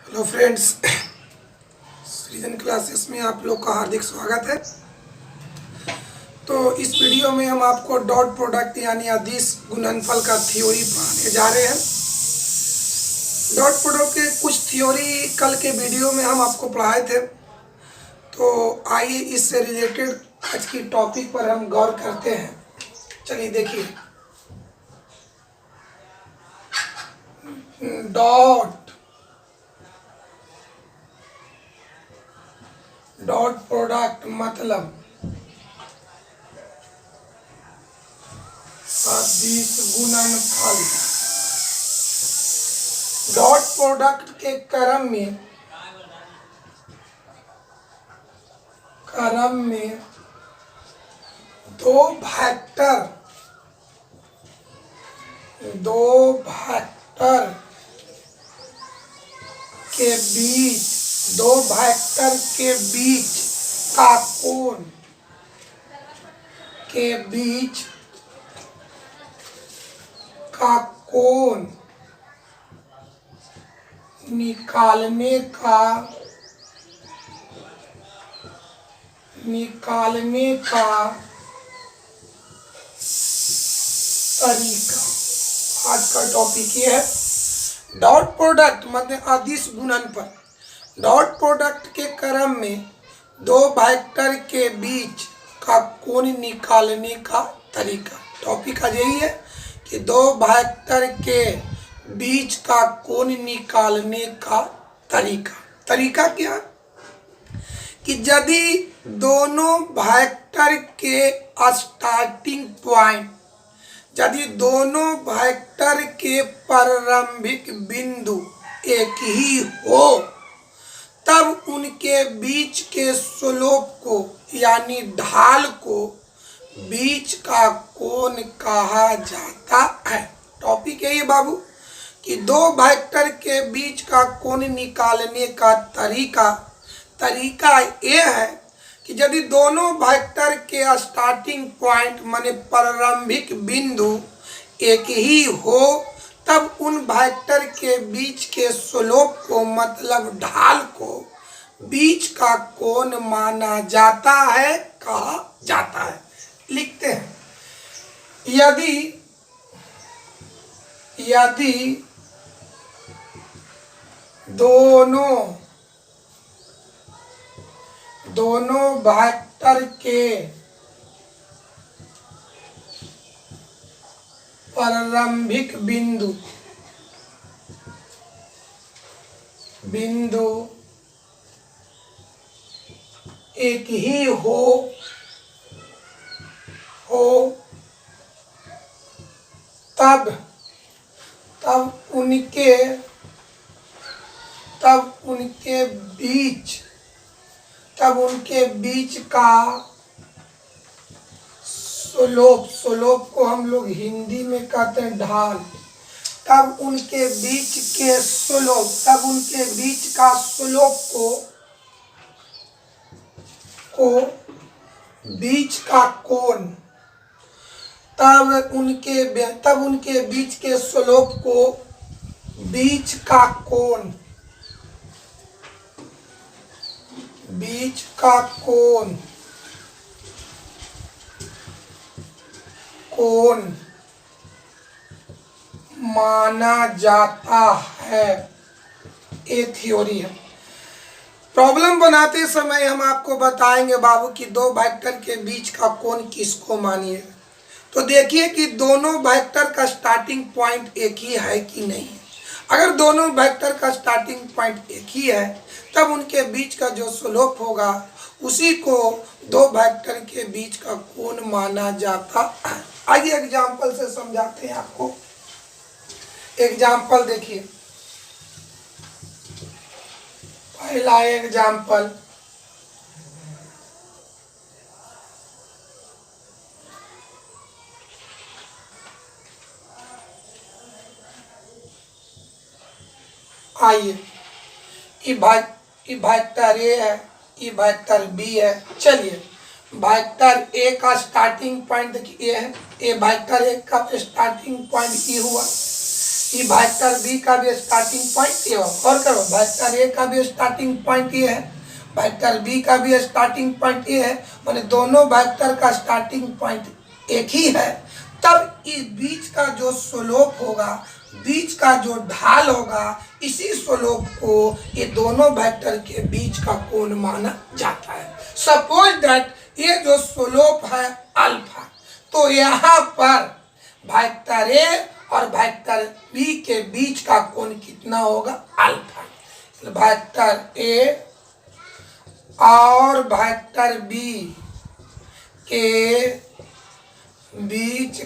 Hello friends, सृजन classes में आप लोग का हार्दिक स्वागत है। तो इस वीडियो में हम आपको डॉट प्रोडक्ट यानी अदिश गुणनफल का थ्योरी पढ़ाने जा रहे हैं। डॉट प्रोडक्ट के कुछ थ्योरी कल के वीडियो में हम आपको पढ़ाए थे। तो आइए इससे रिलेटेड आज की टॉपिक पर हम गौर करते हैं। चलिए देखिए, डॉट प्रोडक्ट मतलब अदिश गुणनफल। डॉट प्रोडक्ट के क्रम में दो वेक्टर के बीच का कोण निकालने का तरीका। आज का टॉपिक ये है डॉट प्रोडक्ट मतलब अदिश गुणनफल। डॉट प्रोडक्ट के क्रम में दो वेक्टर के बीच का कोण निकालने का तरीका। टॉपिक आज यही है कि दो वेक्टर के बीच का कोण निकालने का तरीका। तरीका क्या कि यदि दोनों वेक्टर के स्टार्टिंग पॉइंट, यदि दोनों वेक्टर के प्रारंभिक बिंदु एक ही हो, तब उनके बीच के स्लोप को यानी ढाल को बीच का कोण कहा जाता है। टॉपिक यही है बाबू कि दो वेक्टर के बीच का कोण निकालने का तरीका यह है कि यदि दोनों वेक्टर के स्टार्टिंग पॉइंट माने प्रारंभिक बिंदु एक ही हो, तब उन वेक्टर के बीच के स्लोप को मतलब ढाल को बीच का कोण माना जाता है, कहा जाता है। लिखते हैं, यदि दोनों वेक्टर के प्रारंभिक बिंदु एक ही हो तब उनके बीच का स्लोप को हम लोग हिंदी में कहते हैं ढाल। तब उनके बीच का स्लोप को बीच का कोण, तब उनके बीच के स्लोप को बीच का कोण माना जाता है। ये थ्योरी है। प्रॉब्लम बनाते समय हम आपको बताएंगे बाबू कि दो वेक्टर के बीच का कोण किसको मानिए। तो देखिए कि दोनों वेक्टर का स्टार्टिंग पॉइंट एक ही है कि नहीं। अगर दोनों वेक्टर का स्टार्टिंग पॉइंट एक ही है, तब उनके बीच का जो स्लोप होगा उसी को दो वेक्टर के बीच का कोण माना जाता है। आइए एग्जाम्पल से समझाते हैं आपको। एग्जाम्पल देखिए, पहला एग्जाम्पल, आइए ये वेक्टर ए है, ये वेक्टर बी है। चलिए वेक्टर ए का स्टार्टिंग पॉइंट देखिए ए है, ए वेक्टर ए का स्टार्टिंग पॉइंट ई हुआ। ई वेक्टर बी का भी स्टार्टिंग पॉइंट ये और करो, वेक्टर ए का भी स्टार्टिंग पॉइंट ये है, वेक्टर बी का भी स्टार्टिंग पॉइंट ये है, माने दोनों वेक्टर का स्टार्टिंग पॉइंट एक ही है। तब इस बीच का जो स्लोप होगा, बीच का जो ढाल होगा, इसी स्लोप को ये दोनों वेक्टर के बीच का कोण माना जाता है। सपोज दैट ये जो स्लोप है अल्फा, तो यहाँ पर वेक्टर ए और वेक्टर बी के बीच का कोण कितना होगा? अल्फा। वेक्टर ए और वेक्टर बी के बीच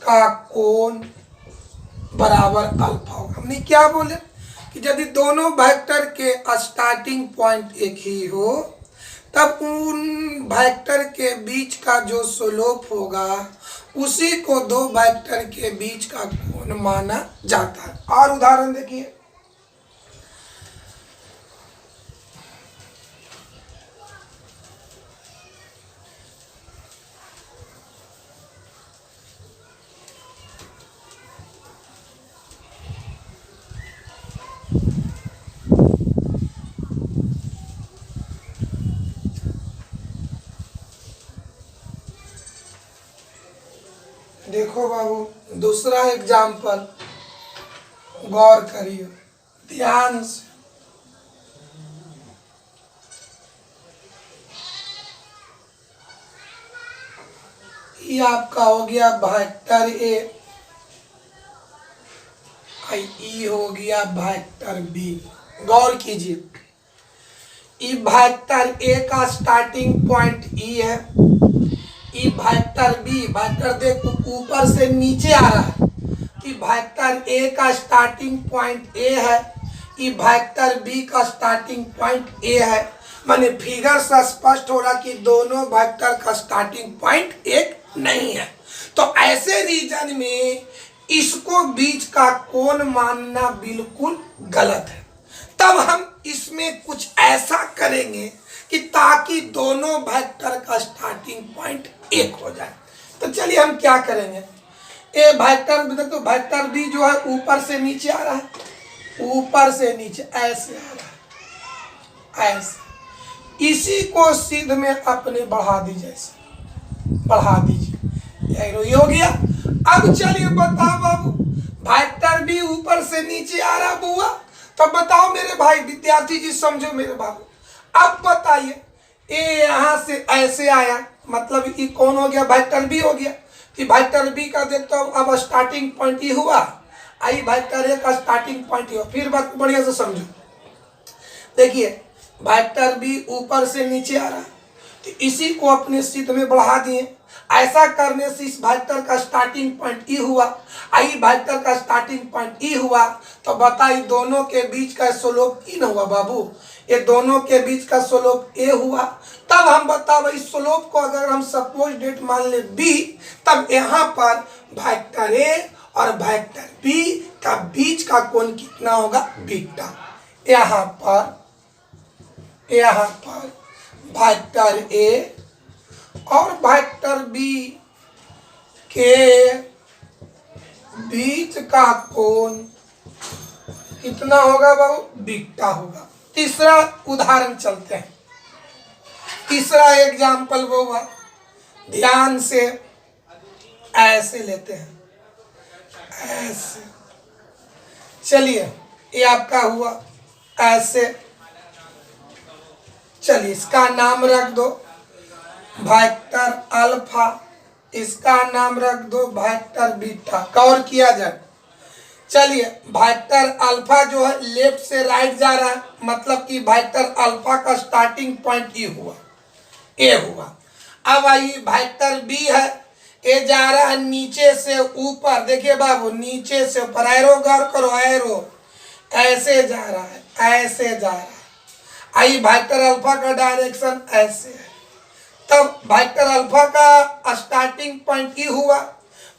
का कोण बराबर अल्फा होगा। हमने क्या बोले कि यदि दोनों वेक्टर के स्टार्टिंग पॉइंट एक ही हो, तब उन वेक्टर के बीच का जो स्लोप होगा उसी को दो वेक्टर के बीच का कोण माना जाता है। और उदाहरण देखिए, देखो बाबू, दूसरा एग्जाम्पल गौर करिए ध्यान से। ये आपका हो गया वेक्टर ए, ई हो गया वेक्टर बी। गौर कीजिए, ई वेक्टर ए का स्टार्टिंग पॉइंट ई है, ई वेक्टर बी, वेक्टर देखो ऊपर से नीचे आ रहा है कि वेक्टर ए का स्टार्टिंग पॉइंट ए है, ई वेक्टर बी का स्टार्टिंग पॉइंट ए है। माने फिगर से स्पष्ट हो रहा कि दोनों वेक्टर का स्टार्टिंग पॉइंट एक नहीं है। तो ऐसे रीजन में इसको बीच का कोण मानना बिल्कुल गलत है। तब हम इसमें कुछ ऐसा करेंगे कि ताकि दोनों वेक्टर का स्टार्टिंग पॉइंट एक हो जाए। तो चलिए हम क्या करेंगे, ए वेक्टर देखो, वेक्टर बी जो है ऊपर से नीचे आ रहा है, ऊपर से नीचे ऐसे आ रहा है, ऐसे। इसी को सीध में अपने बढ़ा दीजिए, बढ़ा दीजिए, ये हो गया। अब चलिए बताओ बाबू, वेक्टर बी ऊपर से नीचे आ रहा बुआ, तो बताओ मेरे भाई विद्यार्थी जी, समझो मेरे बाबू। अब बताइए, ए यहां से ऐसे आया, मतलब ये कौन हो गया? वेक्टर बी हो गया। कि वेक्टर बी का देखते हो अब स्टार्टिंग पॉइंट ही हुआ, आई वेक्टर ए का स्टार्टिंग पॉइंट ही हो। फिर बात बढ़िया से समझो, देखिए वेक्टर बी ऊपर से नीचे आ रहा है, तो इसी को अपने सीध में बढ़ा दिए। ऐसा करने से इस वेक्टर का स्टार्टिंग पॉइंट ई हुआ, आई वेक्टर का स्टार्टिंग पॉइंट ई हुआ, तो बताइए दोनों के बीच का स्लोप ई न हुआ बाबू? ये दोनों के बीच का स्लोप ए हुआ। तब हम बताओ इस स्लोप को अगर हम सपोज डेट मान ले बी, तब यहाँ पर वेक्टर ए और वेक्टर बी का बीच का कोण कितना होगा? बीटा। यहाँ पर वेक्टर ए और वेक्टर बी के बीच का कोण कितना होगा बाबू? बीटा होगा। तीसरा उदाहरण चलते हैं, तीसरा एग्जाम्पल वो हुआ, ध्यान से ऐसे लेते हैं, ऐसे। चलिए ये आपका हुआ ऐसे, चलिए इसका नाम रख दो वेक्टर अल्फा, इसका नाम रख दो वेक्टर बीटा। कवर किया जाए, चलिए वेक्टर अल्फा जो है लेफ्ट से राइट जा रहा है, मतलब कि वेक्टर अल्फा का स्टार्टिंग पॉइंट ये हुआ, ए हुआ। अब आइए वेक्टर बी है, ए जा रहा है नीचे से ऊपर, देखिए बाबू नीचे से ऊपर, एरो गौर करो, एरो ऐसे जा रहा है, ऐसे जा रहा है। आई वेक्टर अल्फा का डायरेक्शन ऐसे है, तब वेक्टर अल्फा का स्टार्टिंग पॉइंट ई हुआ,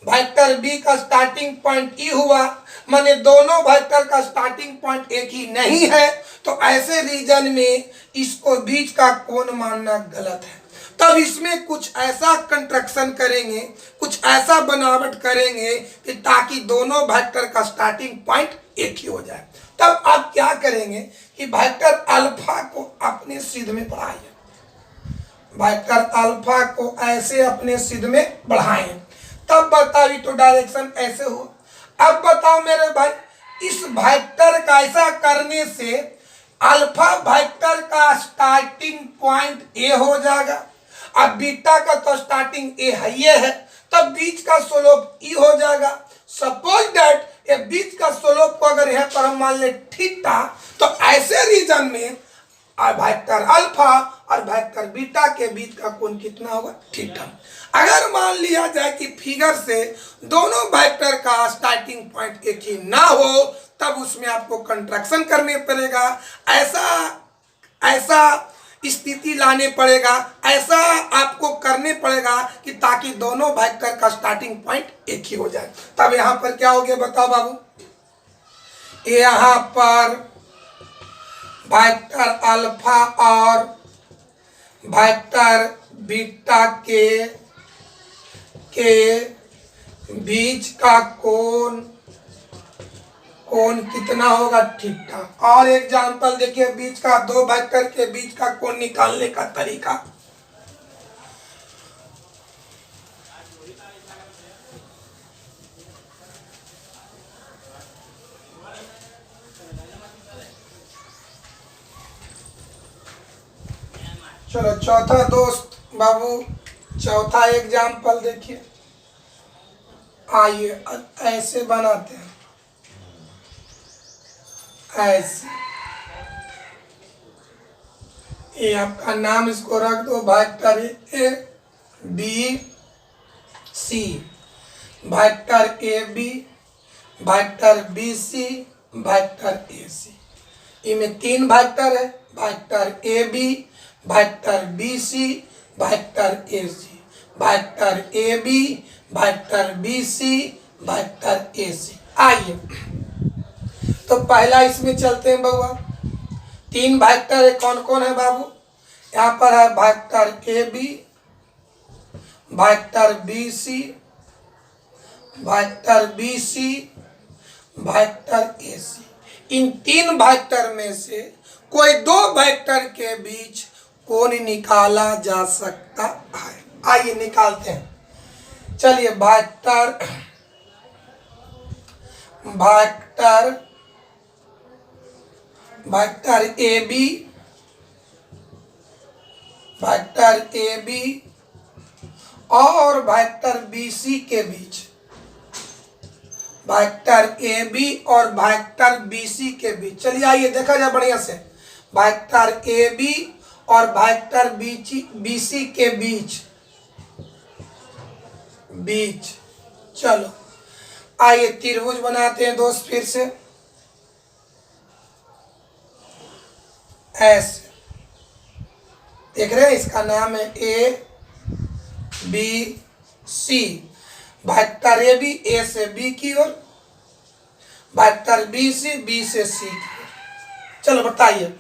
वेक्टर बी का स्टार्टिंग पॉइंट ई हुआ, माने दोनों वेक्टर का स्टार्टिंग पॉइंट एक ही नहीं है। तो ऐसे रीजन में इसको बीच का कोण मानना गलत है। तब इसमें कुछ ऐसा कंस्ट्रक्शन करेंगे, कुछ ऐसा बनावट करेंगे कि ताकि दोनों वेक्टर का स्टार्टिंग पॉइंट एक ही हो जाए। तब आप क्या करेंगे कि वेक्टर अल्फा को अपने सिद्ध में बढ़ाइए, वेक्टर अल्फा को ऐसे अपने सिद्ध में बढ़ाएं, तब बताइए तो डायरेक्शन ऐसे हो। अब बताओ मेरे भाई, इस वेक्टर का ऐसा करने से अल्फा वेक्टर का स्टार्टिंग पॉइंट ए हो जाएगा, अब बीटा का तो स्टार्टिंग ए है, तब बीच का स्लोप ई हो जाएगा। सपोज दैट ये बीच का स्लोप को अगर यहाँ पर हम मान ले थीटा, तो ऐसे रीजन में वेक्टर अल्फा और वेक्टर बीटा के बीच का कोण कितना होगा, थीटा। अगर मान लिया जाए कि फिगर से दोनों वेक्टर का स्टार्टिंग पॉइंट एक ही ना हो, तब उसमें आपको कंट्रैक्शन करने पड़ेगा, ऐसा स्थिति लाने पड़ेगा, ऐसा आपको करने पड़ेगा कि ताकि दोनों वेक्टर का स्टार्टिंग पॉइंट एक ही हो जाए। तब यहां पर क्या हो गया बताओ बाबू, यहां पर वेक्टर अल्फा और वेक्टर बीटा के बीच का कोण कितना होगा, थीटा। और एग्जांपल देखिए, बीच का दो वेक्टर के बीच का कोण निकालने का तरीका। चलो चौथा दोस्त बाबू, चौथा एग्जांपल देखिए, आइए ऐसे बनाते हैं, ऐसे, ये आपका नाम इसको रख दो vector A B C, vector A B, vector B C, vector A C. इनमें तीन वेक्टर है, vector A B, vector B C, vector A C, vector A B, vector B C, vector A C. आइए तो पहला इसमें चलते हैं बउआ, तीन वेक्टर है, कौन कौन है बाबू, यहाँ पर है vector A B, vector B C, vector B C, vector A C. इन तीन वेक्टर में से कोई दो वेक्टर के बीच कोण निकाला जा सकता है। आइए निकालते हैं, चलिए vector A B, vector A B और वेक्टर बी सी के बीच, वेक्टर ए बी और वेक्टर बी सी के बीच। चलिए आइए देखा जाए बढ़िया से, वेक्टर ए बी और वेक्टर बी सी के बीच, चलो आइए त्रिभुज बनाते हैं दोस्त, फिर से ऐसे देख रहे हैं, इसका नाम है A B C. Vector A B A से बी की ओर, वेक्टर बी से सी की ओर। चलो बताइए,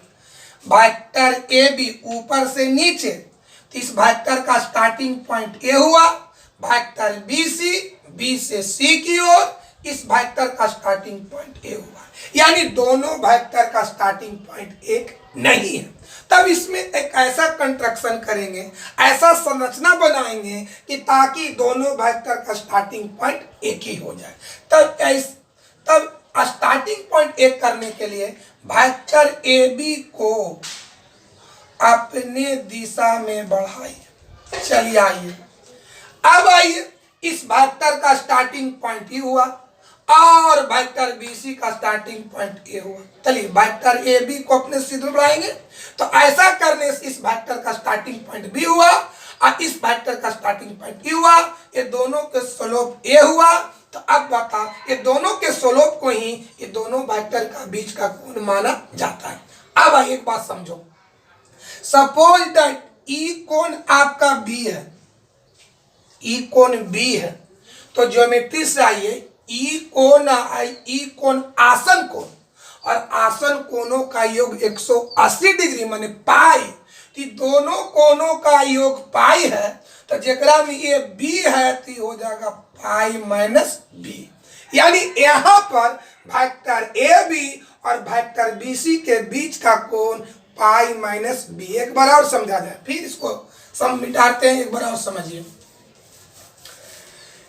वेक्टर ए बी ऊपर से नीचे, तो इस वेक्टर का स्टार्टिंग पॉइंट ए हुआ, वेक्टर बी से सी की ओर, इस वेक्टर का स्टार्टिंग पॉइंट ए हुआ, यानी दोनों वेक्टर का स्टार्टिंग पॉइंट एक नहीं है। तब इसमें एक ऐसा कंस्ट्रक्शन करेंगे, ऐसा संरचना बनाएंगे कि ताकि दोनों वेक्टर का स्टार्टिंग पॉइंट एक ही हो जाए। तब स्टार्टिंग पॉइंट एक करने के लिए वेक्टर ए बी को अपने दिशा में बढ़ाइए। चलिए आइए, अब आइए, इस वेक्टर का स्टार्टिंग पॉइंट ही हुआ और वेक्टर बी सी का स्टार्टिंग पॉइंट ए हुआ। चलिए वेक्टर ए बी को अपने सिद्ध में बढ़ाएंगे, तो ऐसा करने से इस वेक्टर का स्टार्टिंग पॉइंट बी हुआ और इस वेक्टर का स्टार्टिंग पॉइंट ई हुआ, ये दोनों के स्लोप ए हुआ। तो अब बता, ये दोनों के स्लोप को ही ये दोनों वेक्टर का बीच का कोण माना जाता है। अब एक बात समझो, सपोज दैट ई कोण आपका बी है, ई कोण बी है, तो ज्योमेट्री से आइए, ई कोण आसन कोण, और आसन कोणों का योग 180 डिग्री माने पाई, कि दोनों कोणों का योग पाई है, तो जेकरा में ये बी है तो ये हो जाएगा पाई माइनस बी। यानी यहाँ पर वेक्टर ए बी और वेक्टर बी सी के बीच का कोण पाई माइनस बी। एक बार और समझा जाए, फिर इसको सम मिटाते हैं, एक बार और समझिए।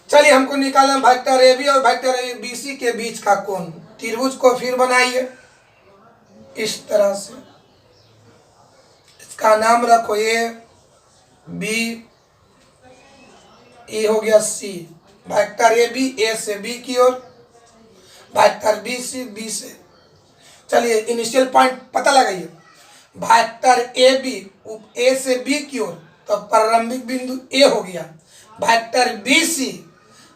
चलिए, हमको निकालना वेक्टर ए बी और वेक्टर बी सी के बीच का कोण। त्रिभुज को फिर बनाइए इस तरह से, इसका नाम रखो ए बी, ए हो गया सी। वेक्टर ए बी ए से बी की ओर, वेक्टर बी सी बी से। चलिए इनिशियल पॉइंट पता लगाइए। वेक्टर ए बी ए से बी की ओर, तो प्रारंभिक बिंदु ए हो गया। वेक्टर बी सी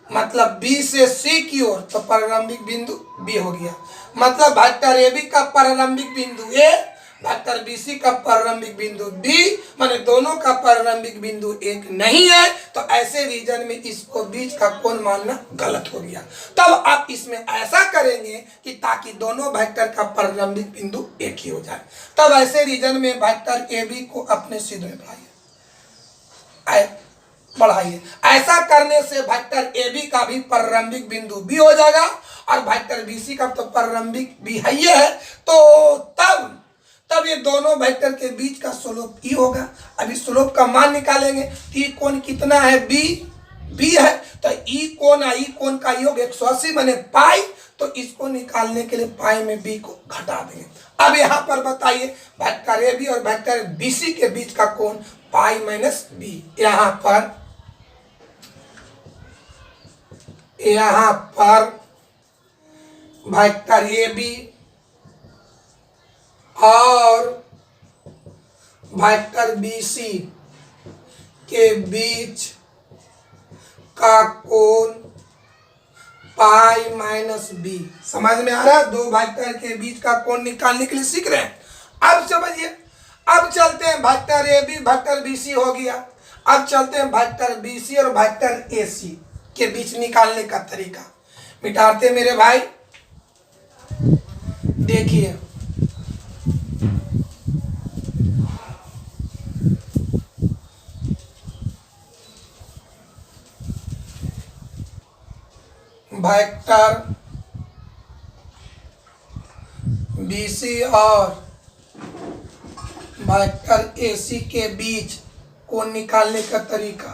मतलब बी से सी की ओर, तो प्रारंभिक बिंदु बी हो गया। मतलब वेक्टर ए बी का प्रारंभिक बिंदु ए, वेक्टर बी सी का प्रारंभिक बिंदु बी, माने दोनों का प्रारंभिक बिंदु एक नहीं है, तो ऐसे रीजन में इसको बीच का कोण मानना गलत हो गया। तब आप इसमें ऐसा करेंगे कि ताकि दोनों वेक्टर का प्रारंभिक बिंदु एक ही हो जाए। तब ऐसे रीजन में वेक्टर ए बी को अपने सिद्ध में बढ़ाइए। ऐसा करने से वेक्टर ए बी का भी प्रारंभिक बिंदु बी हो जाएगा और वेक्टर बी सी का तो प्रारंभिक बी है, तो तब ये दोनों वेक्टर के बीच का स्लोप ई होगा। अभी स्लोप का मान निकालेंगे। ई कोण कितना है, बी है, तो ई कोण का योग 180 बने पाई, तो इसको निकालने के लिए पाई में बी को घटा देंगे। अब यहाँ पर बताइए वेक्टर ए बी और वेक्टर बी सी के बीच का कोण पाई माइनस बी। यहाँ पर वेक्टर ए बी और वेक्टर बी सी के बीच का कोण पाई माइनस बी। समझ में आ रहा है? दो वेक्टर के बीच का कोण निकालने के लिए सीख रहे हैं। अब समझिए, अब चलते हैं vector A B vector B C हो गया। अब चलते हैं वेक्टर बी सी और वेक्टर ए सी के बीच निकालने का तरीका। मिटाते मेरे भाई, देखिए वेक्टर बी सी और वेक्टर ए सी के बीच कोण निकालने का तरीका,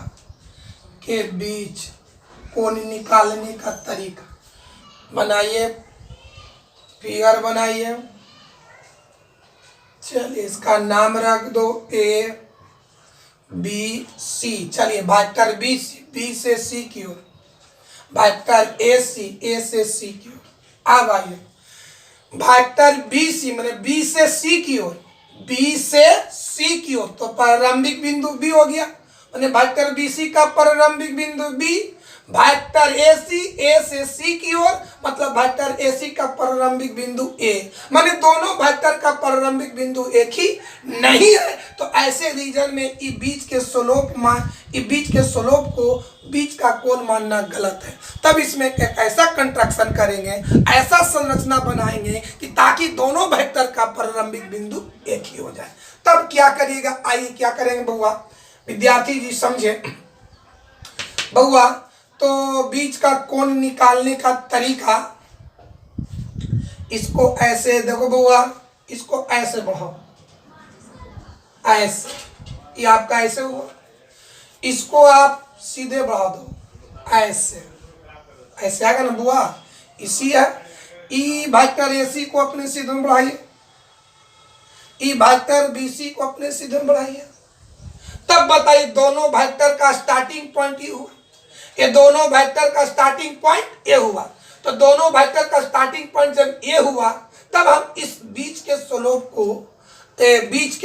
बनाइए, फिगर बनाइए। चलिए इसका नाम रख दो ए बी सी। चलिए वेक्टर बी से सी की ओर, वेक्टर ए से सी की ओर। अब आइए वेक्टर बी सी मैंने बी से सी की ओर, तो प्रारंभिक बिंदु बी हो गया। मैंने वेक्टर बी सी का प्रारंभिक बिंदु बी, वेक्टर ए से सी की ओर, मतलब वेक्टर ए सी का प्रारंभिक बिंदु ए, माने दोनों वेक्टर का प्रारंभिक बिंदु एक ही नहीं है। तो ऐसे रीजन में बीच के स्लोप को बीच का कोण मानना गलत है। तब इसमें एक ऐसा कंस्ट्रक्शन करेंगे, ऐसा संरचना बनाएंगे कि ताकि दोनों वेक्टर का प्रारंभिक बिंदु एक ही हो जाए। तब क्या करिएगा, आइए क्या करेंगे बउआ, विद्यार्थी जी समझे बउआ। तो बीच का कोण निकालने का तरीका, इसको ऐसे देखो बउआ, इसको ऐसे बढ़ाओ, ऐसे, ये आपका ऐसे हुआ। इसको आप सीधे बढ़ा दो, ऐसे आएगा ना बुआ, इसी है। ई वेक्टर ए सी को अपने सीधे में बढ़ाइए, ई वेक्टर बी सी को अपने सीधे में बढ़ाइए। तब बताइए दोनों वेक्टर का स्टार्टिंग पॉइंट ये हुआ, ये दोनों वेक्टर का स्टार्टिंग पॉइंट ए हुआ। तो दोनों वेक्टर का स्टार्टिंग पॉइंट जब ए हुआ, तब हम इस बीच के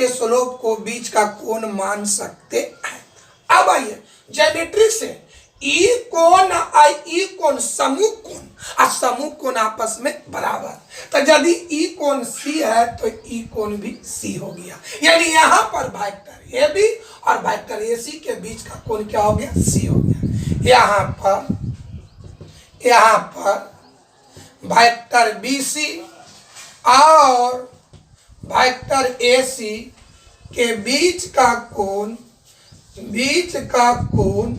स्लोप को बीच का कोण मान सकते हैं। अब आइए ज्योमेट्री से ई कोण समूह कोण आपस में बराबर, तो यदि ई कोण सी है तो ई कोण भी सी हो गया। यानी यहाँ पर वेक्टर ए बी और वेक्टर ए सी के बीच का कोण क्या हो गया, सी हो गया। यहाँ पर वेक्टर बी सी और वेक्टर ए सी के बीच का कोण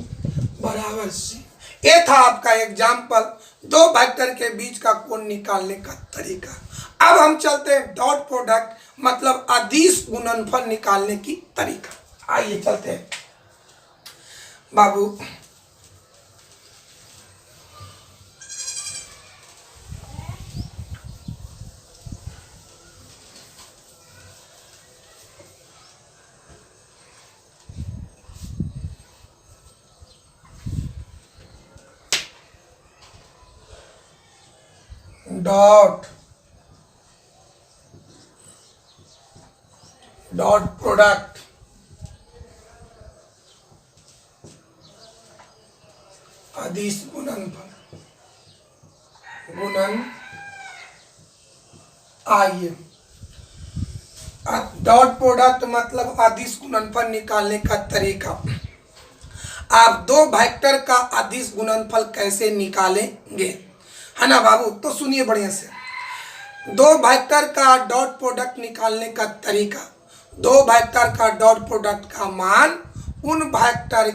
बराबर सी। ये था आपका एग्जाम्पल, दो वेक्टर के बीच का कोण निकालने का तरीका। अब हम चलते हैं डॉट प्रोडक्ट मतलब अदिश गुणनफल निकालने की तरीका। आइए चलते हैं बाबू। डॉट प्रोडक्ट अदिश गुणनफल आइए डॉट प्रोडक्ट मतलब अदिश गुणनफल निकालने का तरीका। आप दो वेक्टर का अदिश गुणनफल कैसे निकालेंगे, है ना बाबू? तो सुनिए बढ़िया से। दो वेक्टर का डॉट प्रोडक्ट निकालने का तरीका, दो वेक्टर का डॉट प्रोडक्ट का मान उन वेक्टर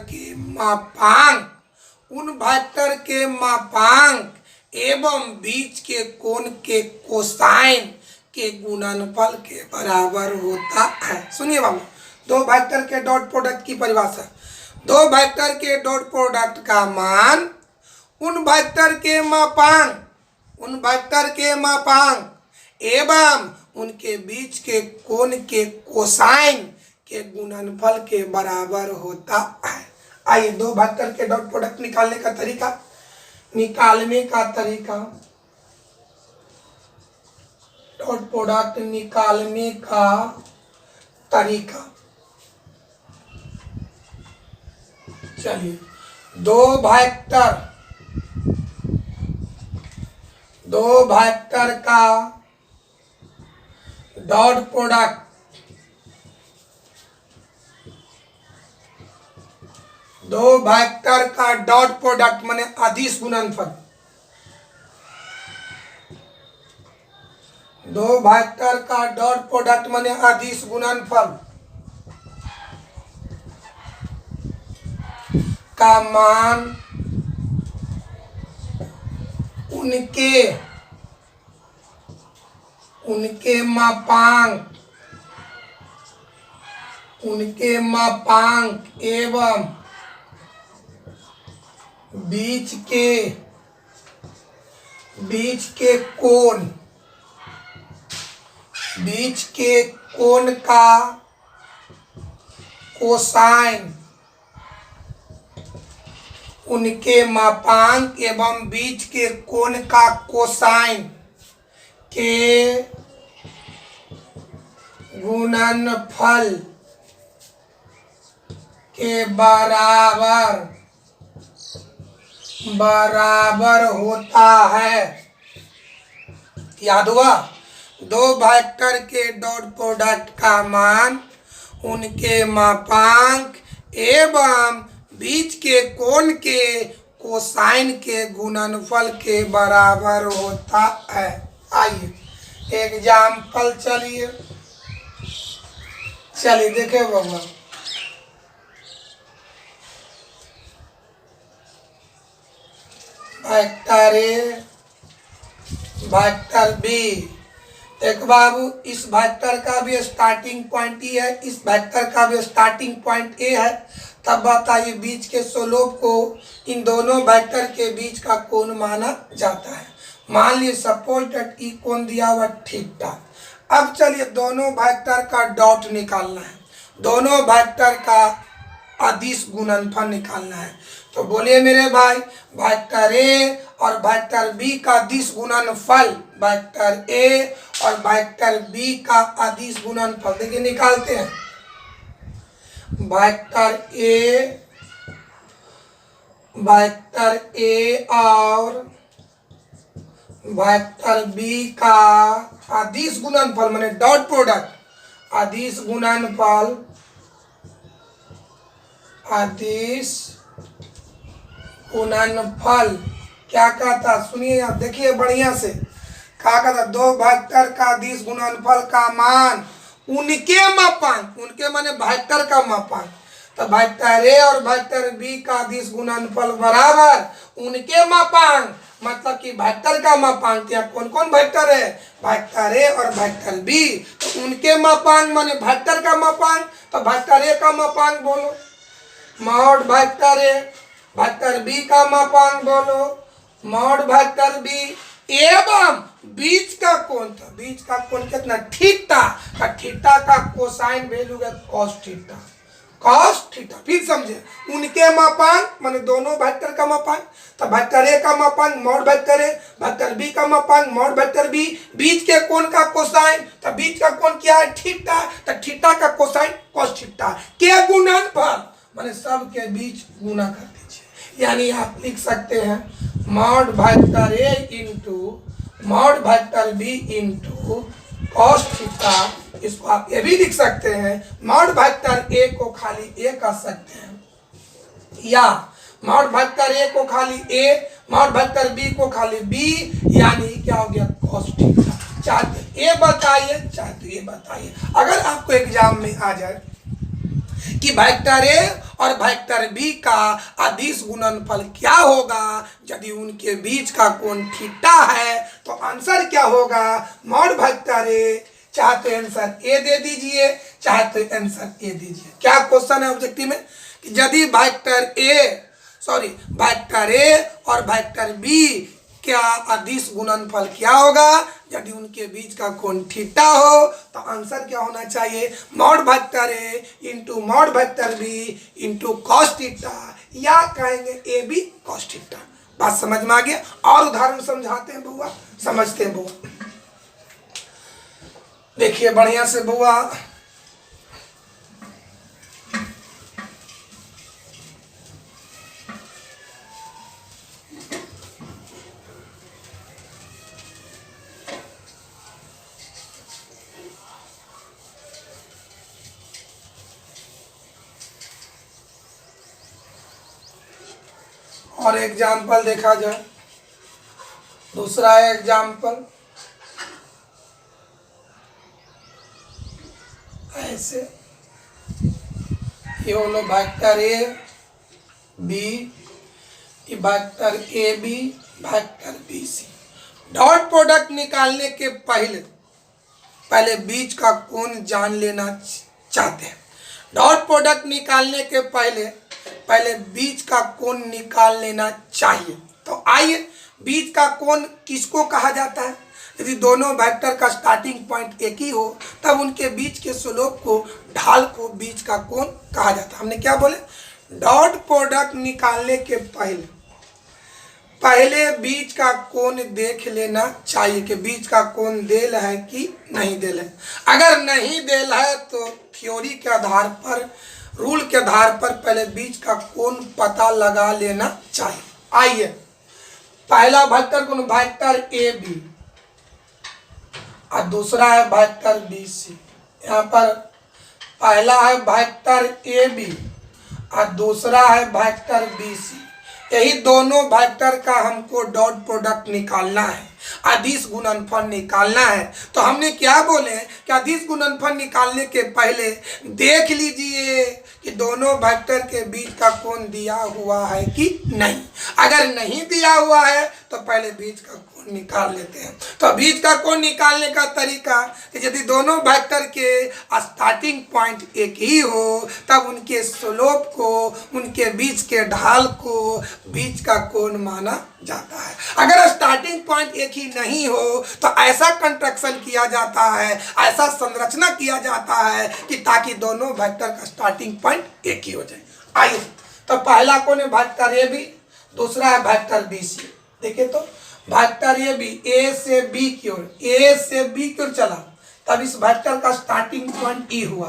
के मापांक एवं बीच के कोण के कोसाइन के गुणनफल के बराबर होता है। सुनिए बाबू, दो वेक्टर के डॉट प्रोडक्ट की परिभाषा, दो वेक्टर के डॉट प्रोडक्ट का मान उन वेक्टर के मापांक एवं उनके बीच के कोण के कोसाइन के गुणनफल के बराबर होता है। आइए दो वेक्टर के डॉट प्रोडक्ट निकालने का तरीका, डॉट प्रोडक्ट निकालने का तरीका। चलिए, दो वेक्टर का डॉट प्रोडक्ट, दो वेक्टर का डॉट प्रोडक्ट माने अदिश गुणनफल, दो वेक्टर का डॉट प्रोडक्ट माने अदिश गुणनफल का मान उनके मापांक एवं बीच के कोण का कोसाइन, उनके मापांक एवं बीच के कोण का कोसाइन के गुणनफल के बराबर होता है। याद हुआ? दो वेक्टर के डॉट प्रोडक्ट का मान उनके मापांक एवं बीच के कोण के कोसाइन के गुणनफल के बराबर होता है। आइए एग्जाम्पल चलिए देखे बाबा। वेक्टर ए वेक्टर बी, एक बाबू इस वेक्टर का भी स्टार्टिंग पॉइंट ई है, इस वेक्टर का भी स्टार्टिंग पॉइंट ए है। तब बताइए बीच के स्लोप को इन दोनों वेक्टर के बीच का कोण माना जाता है। मान लीजिए सपोज दैट ई कोण दिया हुआ थीटा। अब चलिए दोनों वेक्टर का डॉट निकालना है, दोनों वेक्टर का अदिश गुणनफल निकालना है। तो बोलिए मेरे भाई, वेक्टर ए और वेक्टर बी का अदिश गुणनफल, वेक्टर ए और वेक्टर बी का अदिश गुणनफल देखिए निकालते हैं। वेक्टर ए और वेक्टर बी का अदिश गुणनफल माने डॉट प्रोडक्ट, अदिश गुणनफल क्या कहता, सुनिए आप देखिए बढ़िया से। क्या कहता, दो वेक्टर का अदिश गुणनफल का मान उनके मापांक, उनके माने वेक्टर का मापांक, तो वेक्टर ए और वेक्टर बी का अदिश गुणनफल बराबर उनके मापांक, मतलब कि वेक्टर का मापांक। या कौन कौन वेक्टर है, वेक्टर ए और वेक्टर बी, तो उनके मापांक माने वेक्टर का मापांक। तो वेक्टर ए का मापांक बोलो mod vector A, vector B का मापांक बोलो मॉड वेक्टर बी, एवं बीच का कोण, था बीच का कोण कितना, थीटा, थीटा का कोसाइन वैल्यू है cos थीटा, cos थीटा। फिर समझे, उनके मापांक माने दोनों वेक्टर का मापांक, तो वेक्टर ए का मापांक mod vector A, vector B का मापांक मॉड वेक्टर बी, बीच के कोण का कोसाइन, तो बीच का कोण क्या है, थीटा, तो थीटा का कोसाइन cos थीटा के गुणनफल माने सब के बीच गुना कर दीजिए। यानी आप लिख सकते हैं mod vector A into mod vector B into cos theta. इसको आप ये भी लिख सकते हैं मॉड वेक्टर ए को खाली ए कर सकते हैं, या मॉड वेक्टर ए को खाली ए, मॉड वेक्टर बी को खाली बी, यानी क्या हो गया cos थीटा। चाहे ये बताइए चाहे तो ये बताइए। अगर आपको एग्जाम में आ जाए कि वेक्टर ए और वेक्टर बी का अदिश गुणनफल क्या होगा यदि उनके बीच का कोण थीटा है, तो आंसर क्या होगा मॉड वेक्टर ए, चाहे तो आंसर ए दे दीजिए चाहे तो आंसर ए दीजिए। क्या क्वेश्चन है ऑब्जेक्टिव में कि यदि वेक्टर ए और वेक्टर बी क्या अदिश गुणनफल क्या होगा यदि उनके बीच का कोण थीटा हो, तो आंसर क्या होना चाहिए mod vector A into mod vector B into cos theta, या कहेंगे ए बी cos थीटा। बात समझ में आ गया। और उदाहरण समझाते हैं बुआ, समझते हैं बुआ। देखिए बढ़िया से बुआ, और एग्जाम्पल देखा जाए, दूसरा एग्जाम्पल ऐसे, ये बोलो vector A B, vector A B, vector B C. Dot product निकालने के पहले बीच का कोण जान लेना चाहते हैं। डॉट प्रोडक्ट निकालने के पहले बीच का कोण निकाल लेना चाहिए। तो आइए, बीच का कोण किसको कहा जाता है, यदि दोनों वेक्टर का स्टार्टिंग पॉइंट एक ही हो तब उनके बीच के स्लोप को, ढाल को बीच का कोण कहा जाता है। हमने क्या बोले, डॉट प्रोडक्ट निकालने के पहले बीच का कोण देख लेना चाहिए कि बीच का कोण देल है कि नहीं देल है। अगर नहीं देल है तो थ्योरी के आधार पर, रूल के आधार पर पहले बीच का कोण पता लगा लेना चाहिए। आइए, पहला वेक्टर कौन, वेक्टर ए बी और दूसरा है वेक्टर बी सी। यहाँ पर पहला है वेक्टर ए बी और दूसरा है वेक्टर बी सी। यही दोनों वेक्टर का हमको डॉट प्रोडक्ट निकालना है, अदिश गुणनफल निकालना है। तो हमने क्या बोले कि अदिश गुणनफल निकालने के पहले देख लीजिए कि दोनों वेक्टर के बीच का कोण दिया हुआ है कि नहीं। अगर नहीं दिया हुआ है तो पहले बीच का कोण निकाल लेते हैं। तो बीच का कोण निकालने का तरीका कि यदि दोनों वेक्टर के स्टार्टिंग पॉइंट एक ही हो तब उनके स्लोप को, उनके बीच के ढाल को बीच का कोण माना जाता है। अगर स्टार्टिंग पॉइंट एक ही नहीं हो तो ऐसा कंस्ट्रक्शन किया जाता है, ऐसा संरचना किया जाता है कि ताकि दोनों वेक्टर का स्टार्टिंग पॉइंट एक ही हो जाए। आइए, तो पहला कौन है, वेक्टर ए बी, दूसरा है वेक्टर बी सी। देखिए तो वेक्टर ए बी, ए से बी की ओर, ए से बी की ओर चला तब इस वेक्टर का स्टार्टिंग पॉइंट ई हुआ।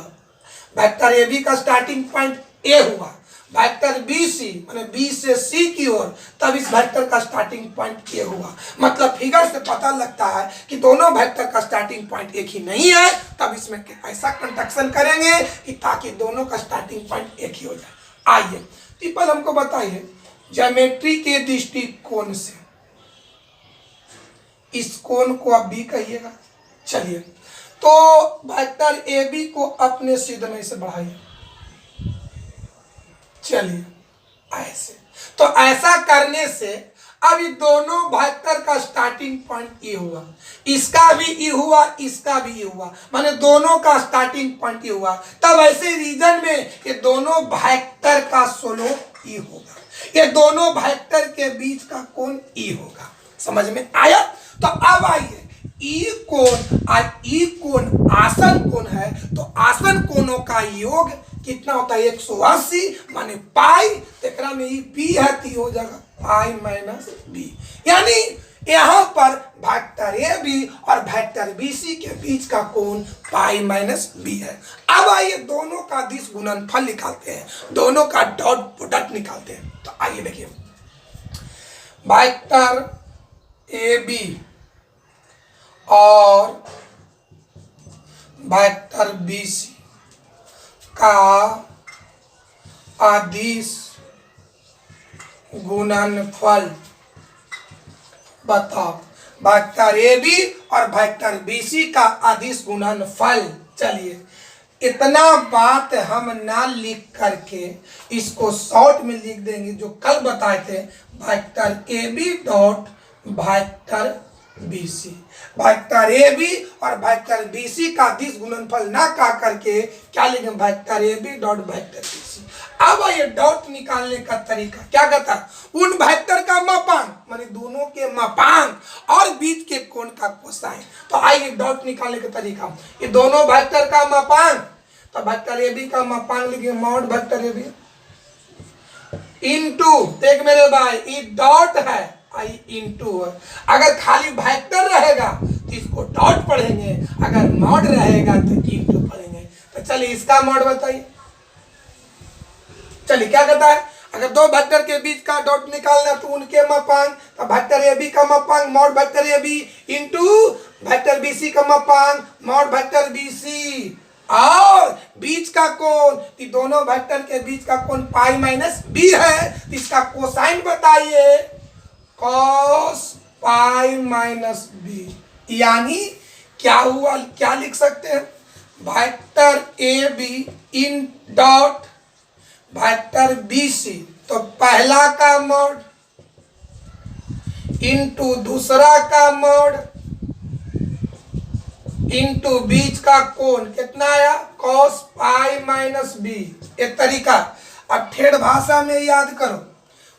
वेक्टर ए बी का स्टार्टिंग पॉइंट ए हुआ। वेक्टर बी सी माने बी से सी की ओर तब इस वेक्टर का स्टार्टिंग पॉइंट ए हुआ। मतलब फिगर से पता लगता है कि दोनों वेक्टर का स्टार्टिंग पॉइंट एक ही नहीं है, तब इसमें ऐसा कंस्ट्रक्शन करेंगे कि ताकि दोनों का स्टार्टिंग पॉइंट एक ही हो जाए। आइए, पीपल हमको बताइए ज्योमेट्री के दृष्टिकोण से इस कोण को आप बी कहिएगा। चलिए, तो वेक्टर ए बी को अपने सिद्ध में से बढ़ाइए। चलिए ऐसे, तो ऐसा करने से अब ये दोनों वेक्टर का स्टार्टिंग पॉइंट ये हुआ, इसका भी ये हुआ, इसका भी ये हुआ, माने दोनों का स्टार्टिंग पॉइंट ये हुआ। तब ऐसे रीजन में ये दोनों वेक्टर का स्लोप ये होगा, ये दोनों वेक्टर के बीच का कोण ई होगा। समझ में आया? तो अब आइए, ई कोण और ई कोण आसन कोण है, तो आसन कोणों का योग कितना होता है? 180 माने पाई, एकरा में ई बी है तो हो जाएगा पाई माइनस बी। यानी यहाँ पर वेक्टर ए बी और वेक्टर बी सी के बीच का कोण पाई माइनस बी है। अब आइए दोनों का दिश गुणनफल निकालते हैं, दोनों का डॉट प्रोडक्ट निकालते हैं। तो आइए देखिए, वेक्टर ए बी और वेक्टर बी सी का अदिश गुणनफल बताओ। वेक्टर ए बी और वेक्टर बी सी का अदिश गुणनफल। चलिए इतना बात हम ना लिख करके इसको शॉर्ट में लिख देंगे, जो कल बताए थे, vector A B dot vector B C. Vector A B और वेक्टर बी सी का अदिश गुणनफल ना का करके क्या लिखेंगे? Vector A B dot vector B C. अब ये डॉट निकालने का तरीका क्या कहता है? उन वेक्टर का मापांक माने दोनों के मापांक और बीच के कोण का कोसाइन। तो आइए डॉट निकालने का तरीका, ये दोनों वेक्टर का मापांक, तो वेक्टर ए बी का मापांक लिखिए mod vector A B into, देख मेरे भाई ये डॉट है आई इंटू है। अगर खाली वेक्टर रहेगा तो इसको डॉट पढ़ेंगे, अगर मॉड रहेगा तो इंटू पढ़ेंगे। तो चलिए इसका मॉड बताइए। चलिए क्या कहता है? अगर दो वेक्टर के बीच का डॉट निकालना तो उनके मापांक, तो वेक्टर ए बी का मापांक mod vector A B into vector B C का मापांक मॉड वेक्टर बी सी, और बीच का कोण, तो दोनों वेक्टर के बीच का कोण पाई माइनस बी है, तो इसका कोसाइन बताइए कॉस पाई माइनस बी। यानी क्या हुआ, क्या लिख सकते हैं? Vector A B in dot vector B C, तो पहला का मॉड इंटू दूसरा का मॉड इंटू बीच का कोण कितना आया? Cos pi minus B. एक तरीका। अब ठेठ भाषा में याद करो,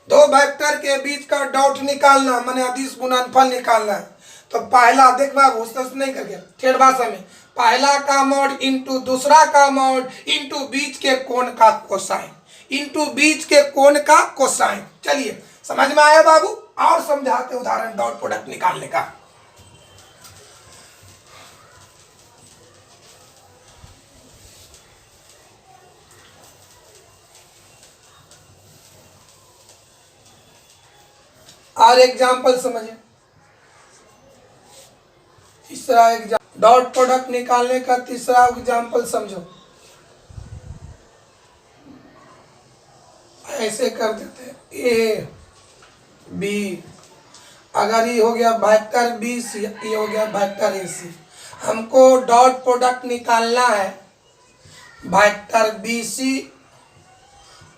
दो वेक्टर के बीच का डॉट निकालना माने अदिश गुणनफल निकालना है। तो पहला देख बाबू नहीं करके ठेठ भाषा में, पहला का मॉड इंटू दूसरा का मॉड इंटू बीच के कोण का कोसाइन, इंटू बीच के कोण का कोसाइन। चलिए समझ में आया बाबू? और समझाते उदाहरण डॉट प्रोडक्ट निकालने का। और एग्जाम्पल समझिए, तीसरा एग्जाम्पल डॉट प्रोडक्ट निकालने का तीसरा एग्जाम्पल समझो। ऐसे कर देते हैं, ए बी, अगर ये हो गया वेक्टर बी सी, ये हो गया वेक्टर ए सी। हमको डॉट प्रोडक्ट निकालना है वेक्टर बी सी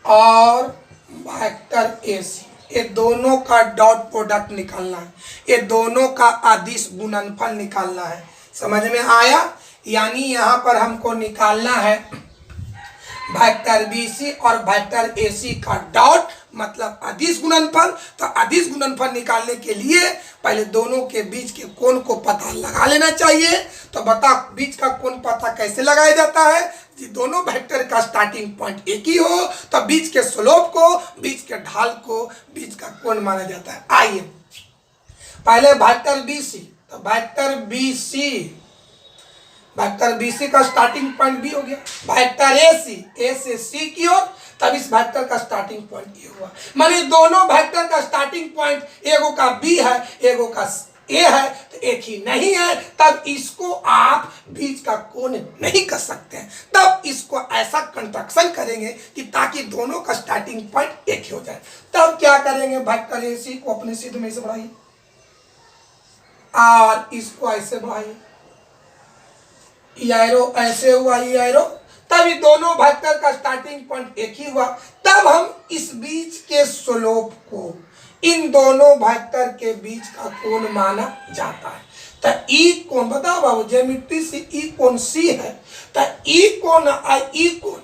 और वेक्टर ए सी, ये दोनों का डॉट प्रोडक्ट निकालना है, ये दोनों का अदिश गुणनफल निकालना है। समझ में आया? यानी यहाँ पर हमको निकालना है वेक्टर बी सी और वेक्टर ए सी का डॉट मतलब अदिश गुणनफल। तो अदिश गुणनफल निकालने के लिए पहले दोनों के बीच के कोण को पता लगा लेना चाहिए। तो बता बीच का कोण पता कैसे लगाया जाता है? जी दोनों वेक्टर का स्टार्टिंग पॉइंट एक ही हो तो बीच के स्लोप को, बीच के ढाल को बीच का कोण माना जाता है। आइए पहले वेक्टर बी सी, तो वेक्टर बी सी का स्टार्टिंग पॉइंट बी हो गया। वेक्टर ए से सी की ओर, तब इस वेक्टर का स्टार्टिंग पॉइंट ये हुआ। माने दोनों वेक्टर का स्टार्टिंग पॉइंट एगो का बी है, एगो का ए है, तो एक ही नहीं है, तब इसको आप बीच का कोण नहीं कर सकते हैं। तब इसको ऐसा कंस्ट्रक्शन करेंगे कि ताकि दोनों का स्टार्टिंग पॉइंट एक ही हो जाए। तब क्या करेंगे? वेक्टर ए सी को अपने सिद्ध में से बढ़ाइए, और इसको ऐसे बढ़ाइए, ई एरो ऐसे हुआ, ई एरो, तब ये दोनों वेक्टर का स्टार्टिंग पॉइंट एक ही हुआ, तब हम इस बीच के स्लोप को इन दोनों वेक्टर के बीच का कोण माना जाता है। तो ई कोण बताओ बाबू, ज्योमेट्री से ई कोण सी है, तो ई कोण और ई कोण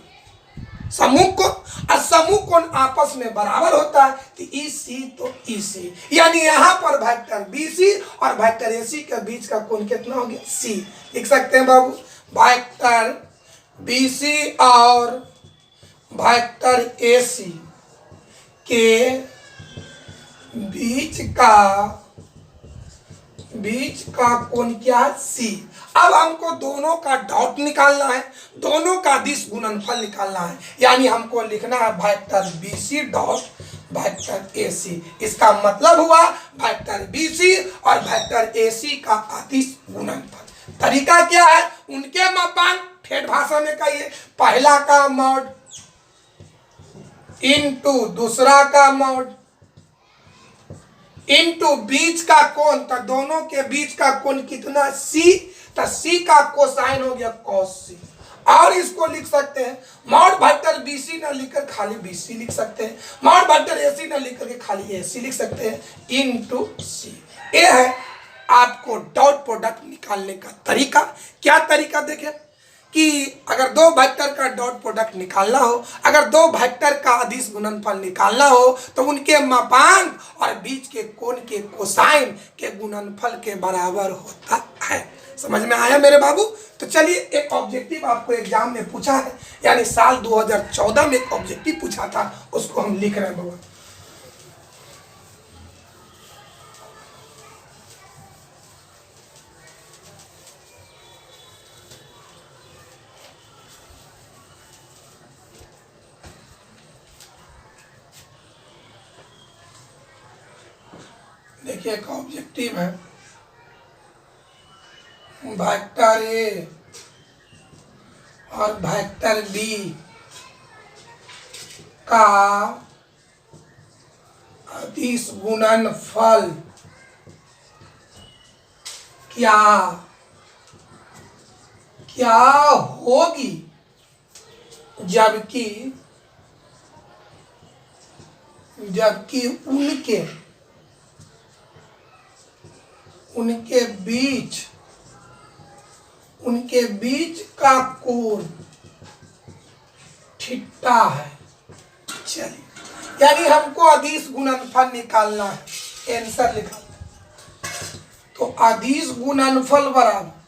समूह कोण, और समूह कोण आपस में बराबर होता है, तो ई सी तो ई सी, यानी यहाँ पर वेक्टर बी सी और वेक्टर ए सी के बीच का कोण कितना हो गया, सी। लिख सकते हैं बाबू, वेक्टर बी सी और वेक्टर ए सी के बीच का कोण क्या है, सी। अब हमको दोनों का डॉट निकालना है, दोनों का दिश गुणनफल निकालना है, यानी हमको लिखना है vector B C dot vector A C. इसका मतलब हुआ वेक्टर बी सी और वेक्टर ए सी का अदिश गुणनफल। तरीका क्या है, उनके मापांक ठेठ भाषा में कहिए, पहला का मॉड इनटू दूसरा का मॉड इनटू बीच का कोण, तो दोनों के बीच का कोण कितना, सी, तो सी का कोसाइन हो गया कॉस सी। और इसको लिख सकते हैं मॉड वेक्टर बी सी ना लिखकर खाली बी सी लिख सकते हैं, मॉड वेक्टर ए सी ना लिख करके खाली ए सी लिख सकते हैं, इनटू सी। ये है आपको डॉट प्रोडक्ट निकालने का तरीका। क्या तरीका देखें कि अगर दो वेक्टर का डॉट प्रोडक्ट निकालना हो, अगर दो वेक्टर का अदिश गुणनफल निकालना हो, तो उनके मापांक और बीच के कोण के कोसाइन के गुणनफल के बराबर होता है। समझ में आया मेरे बाबू? तो चलिए, एक ऑब्जेक्टिव आपको एग्जाम में पूछा है, यानी साल 2014 में एक ऑब्जेक्टिव पूछा था, उसको हम लिख रहे हैं बाबू। देखिए, एक ऑब्जेक्टिव है, वेक्टर ए और वेक्टर बी का अदिश गुणनफल क्या होगी जबकि उनके बीच का कोण थीटा है। चलिए, यानी हमको अदिश गुणनफल निकालना है, आंसर निकालना है। तो अदिश गुणनफल बराबर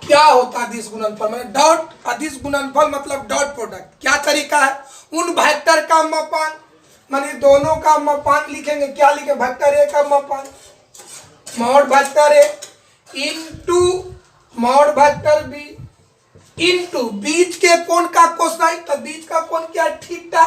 क्या होता है, अदिश गुणनफल मतलब डॉट, अदिश गुणनफल मतलब डॉट प्रोडक्ट। क्या तरीका है, उन वेक्टर का मापांक, माने दोनों का मापांक लिखेंगे, क्या लिखे, वेक्टर ए का मापांक mod vector A into mod vector B into बीच के कोण का कोसाइन, तो बीच का कोण क्या है, थीटा,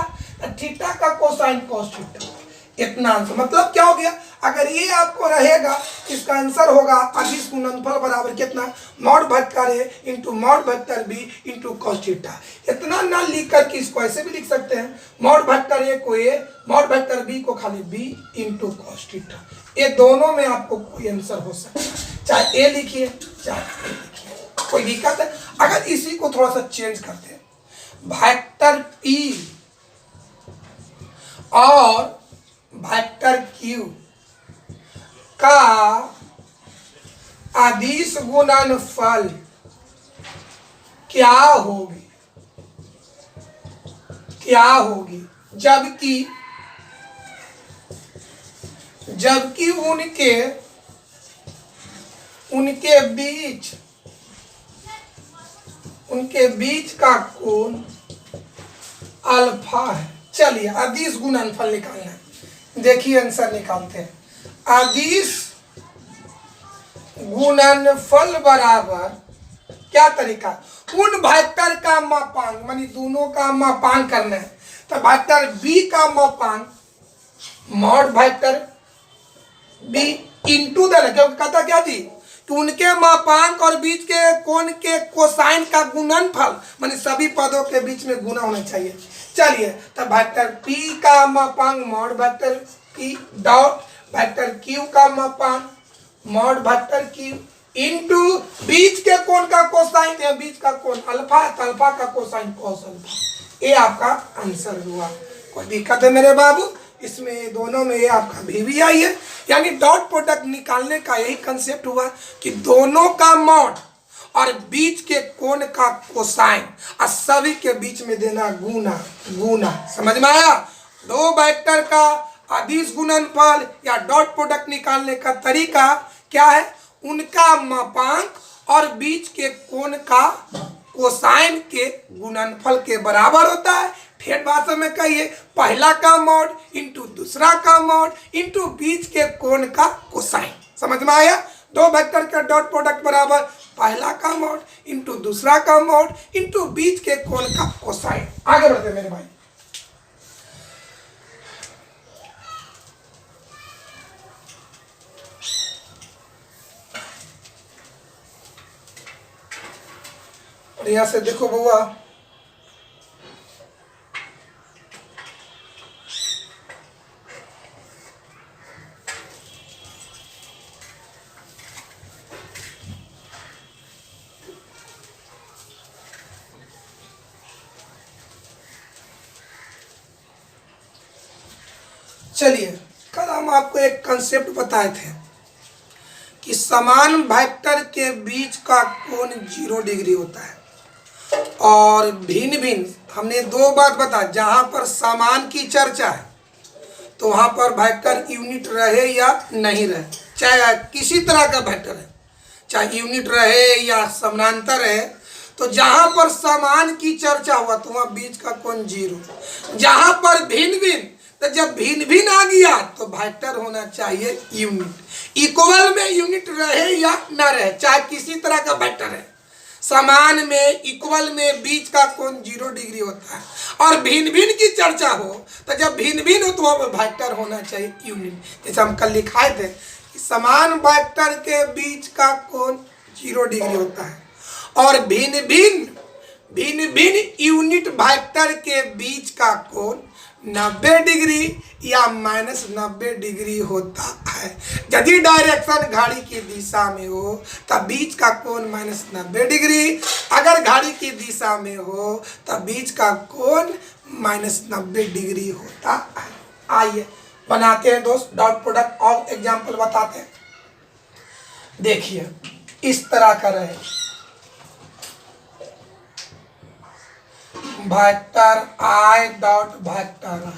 थीटा का कोसाइन कॉस थीटा। इतना आंसर, मतलब क्या हो गया, अगर ये आपको रहेगा, इसका आंसर होगा अदिश गुणनफल बराबर कितना, mod vector A into mod vector B into cos theta. इतना ना लिख करके इसको ऐसे भी लिख सकते हैं, मॉड वेक्टर ए को ए, मॉड वेक्टर बी को खाली बी इंटू कॉस थीटा। ये दोनों में आपको कोई आंसर हो सकता है, चाहे ए लिखिए चाहे ए लिखिए, कोई दिक्कत है। अगर इसी को थोड़ा सा चेंज करते हैं, वेक्टर पी और वेक्टर क्यू का अदिश गुणनफल क्या होगी जबकि उनके बीच का कोण अल्फा है। चलिए, अदिश गुणनफल निकालना है, देखिए आंसर निकालते हैं। अदिश गुणनफल बराबर क्या तरीका, उन वेक्टर का मापांक, मानी दोनों का मापांक करना है, तो वेक्टर बी का मापांक मॉड वेक्टर बी इंटू देना, क्योंकि कहता क्या थी कि उनके मापांक और बीच के कोण के कोसाइन का गुणनफल, मानी सभी पदों के बीच में गुना होना चाहिए। चलिए, तो वेक्टर P का मापांक mod vector P dot vector Q का मापांक मॉड वेक्टर Q इंटू बीच के कोण का कोसाइन है, बीच का कोण अल्फा है तो अल्फा का कोसाइन कॉस अल्फा। ये आपका आंसर हुआ। कोई दिक्कत है मेरे बाबू? इसमें दोनों में ये आपका भी आई है। यानी डॉट प्रोडक्ट निकालने का यही कंसेप्ट हुआ कि दोनों का मॉड और बीच के कोण का कोसाइन और सभी के बीच में देना गुना। गुना समझ में आया? दो वेक्टर का अदिश गुणनफल या डॉट प्रोडक्ट निकालने का तरीका क्या है? उनका मापांक और बीच के कोण का कोसाइन के गुणनफल के बराबर होता है। ठेठ भाषा में कहिए पहला का मॉड इंटू दूसरा का मॉड इंटू बीच के कोण का कोसाइन। समझ में आया? दो वेक्टर का डॉट प्रोडक्ट बराबर पहला का मॉड इंटू दूसरा का मॉड इंटू बीच के कोण का कोसाइन। आगे बढ़ते मेरे भाई। और यहां से देखो बउआ, चलिए कल हम आपको एक कंसेप्ट बताए थे कि समान वेक्टर के बीच का कोण 0 डिग्री होता है और भिन्न भिन्न हमने दो बात बता, जहां पर समान की चर्चा है तो वहां पर वेक्टर यूनिट रहे या नहीं रहे, चाहे किसी तरह का वेक्टर है, चाहे यूनिट रहे या समानांतर है, तो जहां पर समान की चर्चा हुआ तो वहां बीच का कोण 0। जहां पर भिन्न भिन्न, तो जब भिन्न भिन्न आ गया तो वेक्टर होना चाहिए यूनिट। इक्वल में यूनिट रहे या न रहे, चाहे किसी तरह का वेक्टर है, समान में इक्वल में बीच का कोण 0 डिग्री होता है। और भिन्न भिन्न की चर्चा हो तो जब भिन्न भिन्न हो तो वहां पर वेक्टर होना चाहिए यूनिट। जैसे हम कल लिखाए थे कि समान वेक्टर के बीच का कोण 0 डिग्री होता है और भिन्न भिन्न यूनिट वेक्टर के बीच का कोण 90 डिग्री या -90 डिग्री होता है। यदि डायरेक्शन घड़ी की दिशा में हो तब बीच का कोण -90 डिग्री, अगर घड़ी की दिशा में हो तब बीच का कोण -90 डिग्री होता है। आइए बनाते हैं दोस्त डॉट प्रोडक्ट और एग्जांपल बताते हैं। देखिए इस तरह का रहे वेक्टर आई डॉट वेक्टर आई,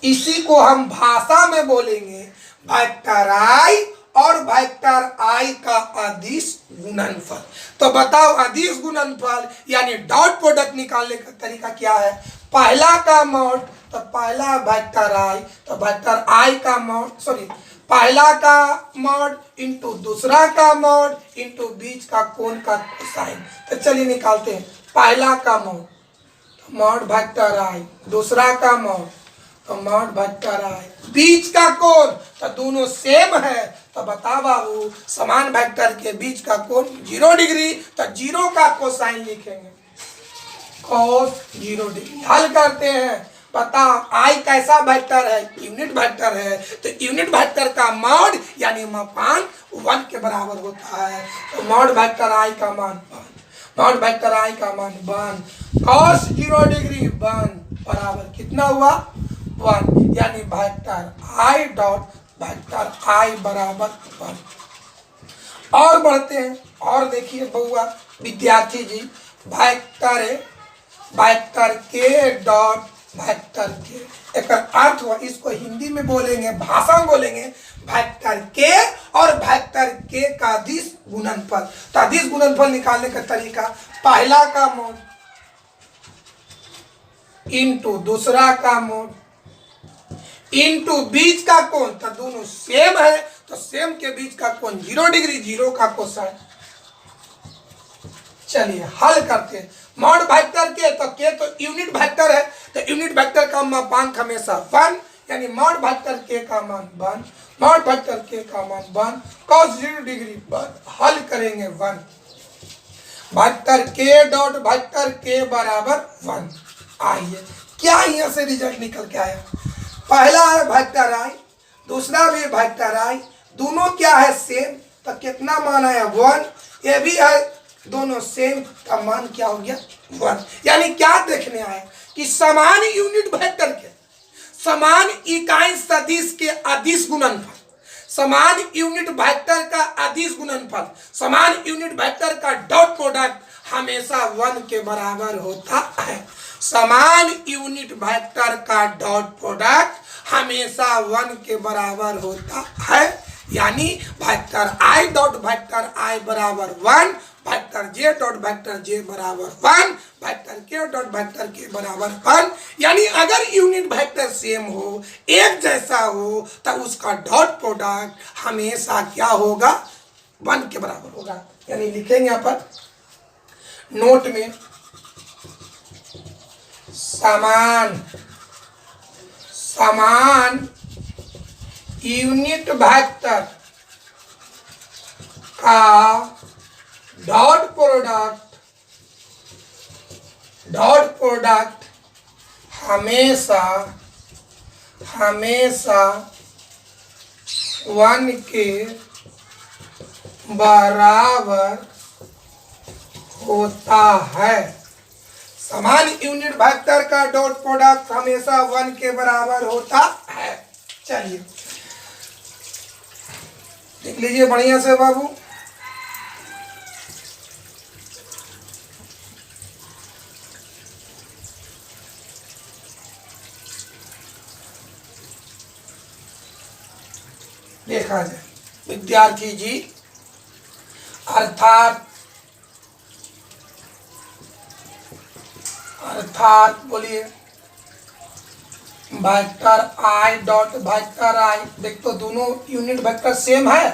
इसी को हम भाषा में बोलेंगे वेक्टर आई और वेक्टर आई का अदिश गुणनफल। तो बताओ अदिश गुणनफल यानी डॉट प्रोडक्ट निकालने का तरीका क्या है? पहला का मॉड तो पहला वेक्टर आई तो वेक्टर आई का मॉड, सॉरी पहला का मॉड इंटू दूसरा का मॉड इंटू बीच का कोण का कोसाइन। तो चलिए निकालते हैं। पहला का मॉड मॉड वेक्टर आई, दूसरा का मॉड तो मॉड वेक्टर आई, बीच का कोण तो दोनों सेम है तो बता बाबू समान वेक्टर के बीच का कोण 0 डिग्री, तो 0 का कोसाइन लिखेंगे cos 0 डिग्री। हल करते हैं। पता आई कैसा वेक्टर है? यूनिट वेक्टर है, तो यूनिट वेक्टर का मॉड यानी मापांक 1 के बराबर होता है। तो मॉड वेक्टर आई का मान 1, मॉड वेक्टर आई का मान 1, cos 0 डिग्री 1 बराबर कितना हुआ? 1, यानी वेक्टर आई डॉट वेक्टर आई बराबर 1। और बढ़ते हैं और देखिए बउआ विद्यार्थी जी, वेक्टर के डॉट वेक्टर के एक अर्थ हुआ, इसको हिंदी में बोलेंगे, भाषा में बोलेंगे वेक्टर के और वेक्टर के का अदिश गुणनफल। तो अदिश गुणनफल निकालने का तरीका पहला का मॉड इंटू दूसरा का मॉड इंटू बीच का कोण, तो दोनों सेम है तो सेम के बीच का कोण 0 डिग्री, 0 का कोसाइन। चलिए हल करते हैं। मॉड वेक्टर के तो यूनिट वेक्टर है तो यूनिट वेक्टर का मापांक हमेशा 1, यानी मॉड वेक्टर के का मान 1, मॉड वेक्टर के का मान 1, cos 0 डिग्री 1। हल करेंगे 1, वेक्टर के डॉट वेक्टर के बराबर 1। आइए क्या यहाँ से रिजल्ट निकल के आया? पहला है वेक्टर आई, दूसरा भी वेक्टर आई, दोनों क्या है? सेम, तो कितना मान आया 1, ये भी है, दोनों सेम का मान क्या हो गया 1। यानी क्या देखने आए कि समान यूनिट वेक्टर के समान इकाई सदिश के अदिश गुणनफल, समान यूनिट वेक्टर का अदिश गुणनफल, समान यूनिट वेक्टर का डॉट प्रोडक्ट हमेशा 1 के बराबर होता है। समान यूनिट वेक्टर का डॉट प्रोडक्ट हमेशा 1 के बराबर होता है। यानी वेक्टर आई डॉट वेक्टर आई बराबर 1, वेक्टर जे डॉट वेक्टर जे बराबर 1, वेक्टर के डॉट वेक्टर के बराबर 1। यानी अगर यूनिट वेक्टर सेम हो, एक जैसा हो, तो उसका डॉट प्रोडक्ट हमेशा क्या होगा 1 के बराबर होगा। यानी लिखेंगे यहाँ पर नोट में समान यूनिट वेक्टर का डॉट प्रोडक्ट हमेशा 1 के बराबर होता है। समान यूनिट वेक्टर का डॉट प्रोडक्ट हमेशा 1 के बराबर होता है। चलिए देख लीजिए बढ़िया से बाबू। देखा जाए विद्यार्थी जी, अर्थात बोलिए वेक्टर आई डॉट वेक्टर आई, देख तो दोनों यूनिट वेक्टर सेम है,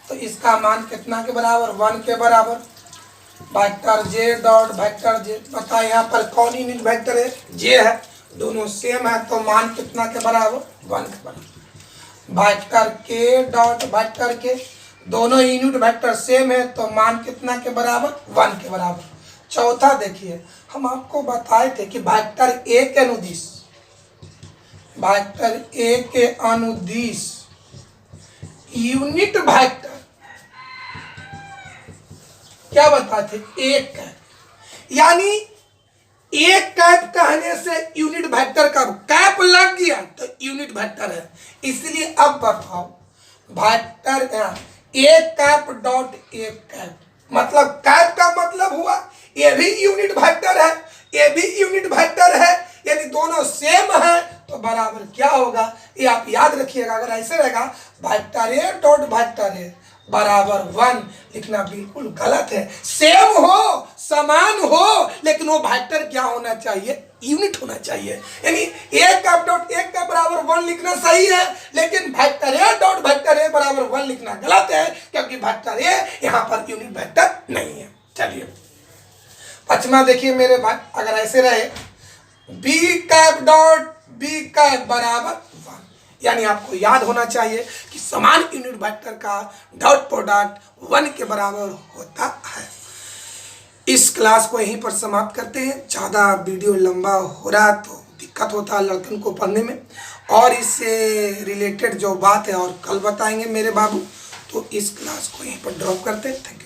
तो इसका मान कितना के बराबर 1 के बराबर। वेक्टर जे डॉट वेक्टर जे, पता है यहाँ पर कौन यूनिट वेक्टर है, जे है, दोनों सेम है, तो मान कितना के बराबर 1 के बराबर। वेक्टर के डॉट वेक्टर के, दोनों यूनिट वेक्टर सेम है, तो मान कितना के बराबर 1 के बराबर। चौथा देखिए, हम आपको बताए थे कि वेक्टर ए के अनुदिश, वेक्टर ए के अनुदिश यूनिट वेक्टर क्या बताए थे, एक कैप। यानी एक कैप कहने से यूनिट वेक्टर का कैप लग गया तो यूनिट वेक्टर है। इसलिए अब बताओ वेक्टर एक कैप डॉट एक कैप, मतलब कैप का मतलब हुआ ये भी यूनिट वेक्टर है, ये भी यूनिट वेक्टर है, यानी दोनों सेम है, तो बराबर क्या होगा ये आप याद रखिएगा। अगर ऐसे रहेगा वेक्टर ए डॉट वेक्टर ए बराबर 1 लिखना बिल्कुल गलत है। सेम हो, समान हो, लेकिन वो वेक्टर क्या होना चाहिए, यूनिट होना चाहिए। यानी एक का डॉट एक का बराबर 1 लिखना सही है, लेकिन वेक्टर ए डॉट वेक्टर ए बराबर 1 लिखना गलत है, क्योंकि वेक्टर ए यहाँ पर यूनिट वेक्टर नहीं है। चलिए पचमा देखिए मेरे भाई, अगर ऐसे रहे B cap dot B cap बराबर 1, यानी आपको याद होना चाहिए कि समान यूनिट वेक्टर का डॉट प्रोडक्ट 1 के बराबर होता है। इस क्लास को यहीं पर समाप्त करते हैं। ज़्यादा वीडियो लंबा हो रहा तो दिक्कत होता है लड़कन को पढ़ने में, और इससे रिलेटेड जो बात है और कल बताएंगे मेरे बाबू। तो इस क्लास को यहीं पर ड्रॉप करते हैं। Thank you.